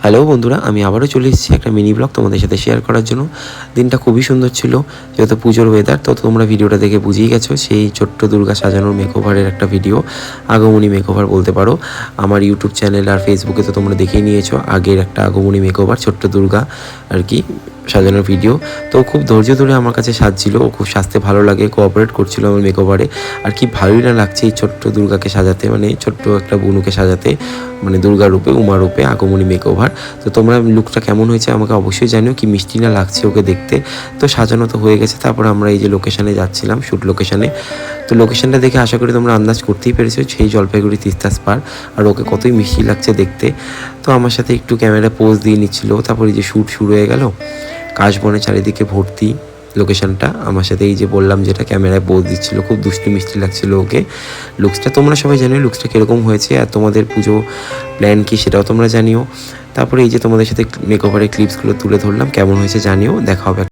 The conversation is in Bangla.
হ্যালো বন্ধুরা, আমি আবারও চলে এসেছি একটা মিনি ব্লগ তোমাদের সাথে শেয়ার করার জন্য। দিনটা খুবই সুন্দর ছিল, যেহেতু পুজোর ওয়েদার। তো তোমরা ভিডিওটা দেখে বুঝেই গেছো, সেই ছোট্ট দুর্গা সাজানোর মেকওভারের একটা ভিডিও, আগমনী মেকওভার বলতে পারো। আমার ইউটিউব চ্যানেল আর ফেসবুকে তো তোমরা দেখেই নিয়েছো আগের একটা আগমনী মেকওভার, ছোট্ট দুর্গা আর কি সাজানোর ভিডিও। তো খুব ধৈর্য ধরে আমার কাছে সাজছিল, ও খুব সাজতে ভালো লাগে, কোঅপারেট করছিল আমার মেকওভারে। আর কি ভালোই না লাগছে এই ছোট্ট দুর্গাকে সাজাতে, মানে ছোট্ট একটা বুনুকে সাজাতে, মানে দুর্গা রূপে, উমা রূপে, আগমনী মেকওভার। তো তোমরা লুকটা কেমন হয়েছে আমাকে অবশ্যই জানিও, কি মিষ্টি না লাগছে ওকে দেখতে। তো সাজানো তো হয়ে গেছে, তারপর আমরা এই যে লোকেশানে যাচ্ছিলাম, শ্যুট লোকেশানে। তো লোকেশানটা দেখে আশা করি তোমরা আন্দাজ করতেই পেরেছো, সেই জলপাইগুড়ি তিস্তা স্পার। আর ওকে কতই মিষ্টি লাগছে দেখতে। তো আমার সাথে একটু ক্যামেরা পোজ দিয়ে নিচ্ছিল, তারপর এই যে শ্যুট শুরু হয়ে গেল। কাশবনে চারিদিকে ভর্তি লোকেশানটা। আমার সাথে এই যে বললাম যেটা ক্যামেরায় পোজ দিচ্ছিলো, খুব দুষ্টি মিষ্টি লাগছিলো ওকে। লুকসটা তোমরা সবাই জানো লুকসটা কীরকম হয়েছে, আর তোমাদের পুজো প্ল্যান কী সেটাও তোমরা জানিও। তারপরে এই যে তোমাদের সাথে মেকওভারের ক্লিপসগুলো তুলে ধরলাম, কেমন হয়েছে জানিও। দেখা হবে।